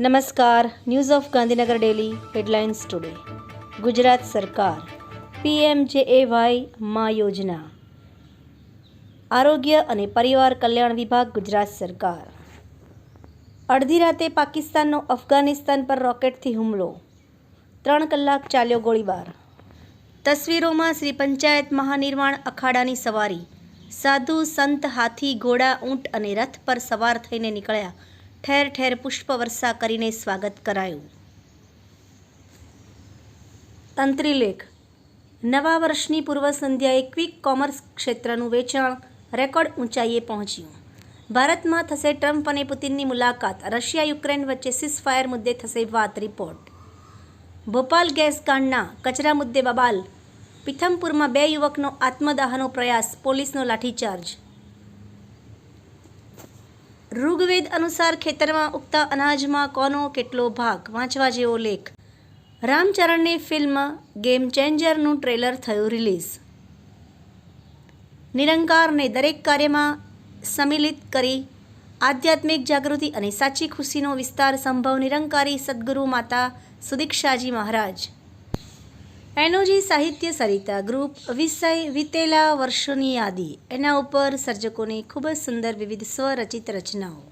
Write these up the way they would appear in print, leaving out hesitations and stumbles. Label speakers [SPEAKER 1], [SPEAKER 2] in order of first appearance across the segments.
[SPEAKER 1] નમસ્કાર. News of Gandhinagar daily headlines today. Gujarat સરકાર PMJAY માં યોજના. આરોગ્ય અને પરિવાર કલ્યાણ વિભાગ ગુજરાત સરકાર. અડધી રાતે પાકિસ્તાનનો અફઘાનિસ્તાન પર રોકેટથી હુમલો. 3 કલાક ચાલ્યો ગોળીબાર. તસવીરોમાં શ્રી પંચાયત મહાનિર્વાણ અખાડાની સવારી. સાધુ સંત હાથી ઘોડા ઊંટ અને રથ પર સવાર થઈને નીકળ્યા. ઠેર ઠેર પુષ્પવર્ષા કરીને સ્વાગત કરાયું. તંત્રીલેખ. નવા વર્ષની પૂર્વ સંધ્યાએ ક્વિક કોમર્સ ક્ષેત્રનું વેચાણ રેકોર્ડ ઊંચાઈએ પહોંચ્યું. ભારતમાં થશે ટ્રમ્પ અને પુતિનની મુલાકાત. રશિયા યુક્રેન વચ્ચે સીઝફાયર મુદ્દે થશે વાત. રિપોર્ટ. ભોપાલ ગેસ કાંડના કચરા મુદ્દે બબાલ. પીથમપુરમાં 2 યુવકનો આત્મદાહનો પ્રયાસ. પોલીસનો લાઠીચાર્જ. ઋગ્વેદ અનુસાર ખેતરમાં ઉગતા અનાજમાં કોનો કેટલો ભાગ? વાંચવા જેવો લેખ. રામચરણની ફિલ્મ ગેમ ચેન્જરનું ટ્રેલર થયું રિલીઝ. નિરંકારને દરેક કાર્યમાં સમિલિત કરી આધ્યાત્મિક જાગૃતિ અને સાચી ખુશીનો વિસ્તાર સંભવ. નિરંકારી સદગુરુ માતા સુદીક્ષાજી મહારાજ. એનોજી સાહિત્ય સરિતા ગ્રુપ. વિષય વીતેલા વર્ષોની યાદી. એના ઉપર સર્જકોને ખૂબ જ સુંદર વિવિધ સ્વરચિત રચનાઓ.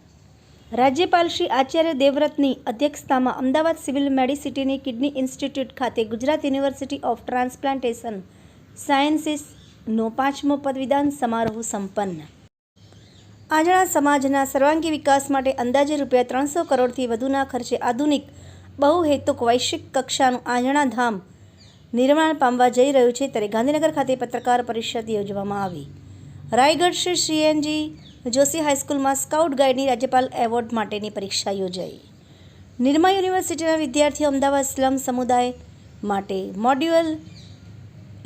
[SPEAKER 1] રાજ્યપાલ શ્રી આચાર્ય દેવવ્રતની અધ્યક્ષતામાં અમદાવાદ સિવિલ મેડિસિટીની કિડની ઇન્સ્ટિટ્યૂટ ખાતે ગુજરાત યુનિવર્સિટી ઓફ ટ્રાન્સપ્લાન્ટેશન સાયન્સીસનો 5મો પદવીદાન સમારોહ સંપન્ન. આંજણા સમાજના સર્વાંગી વિકાસ માટે અંદાજે ₹300 કરોડથી વધુના ખર્ચે આધુનિક બહુહેતુક વૈશ્વિક કક્ષાનું આંજણા ધામ નિર્માણ પામવા જઈ રહ્યું છે, ત્યારે ગાંધીનગર ખાતે પત્રકાર પરિષદ યોજવામાં આવી. રાયગઢ શ્રી CNG જોશી હાઈસ્કૂલમાં સ્કાઉટ ગાઈડની રાજ્યપાલ એવોર્ડ માટેની પરીક્ષા યોજાઈ. નિરમા યુનિવર્સિટીના વિદ્યાર્થીઓ અમદાવાદ સ્લમ સમુદાય માટે મોડ્યુઅલ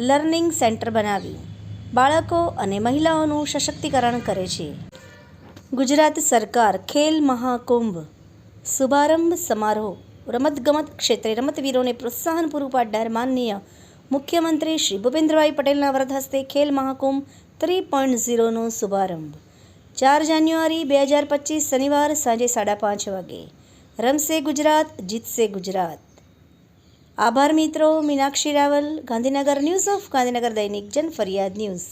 [SPEAKER 1] લર્નિંગ સેન્ટર બનાવ્યું. બાળકો અને મહિલાઓનું સશક્તિકરણ કરે છે. ગુજરાત સરકાર ખેલ મહાકુંભ શુભારંભ સમારોહ. રમતગમત ક્ષેત્રે રમતવીરોને પ્રોત્સાહન પૂરું પાડનાર માનનીય મુખ્યમંત્રી શ્રી ભૂપેન્દ્રભાઈ પટેલના વરદ હસ્તે ખેલ મહાકુંભ 3.0નો શુભારંભ 4 જાન્યુઆરી 2025 શનિવાર સાંજે 5:30 વાગે. રમશે ગુજરાત, જીતશે ગુજરાત. આભાર મિત્રો. મીનાક્ષી રાવલ, ગાંધીનગર. ન્યૂઝ ઓફ ગાંધીનગર દૈનિક જનફરિયાદ ન્યૂઝ.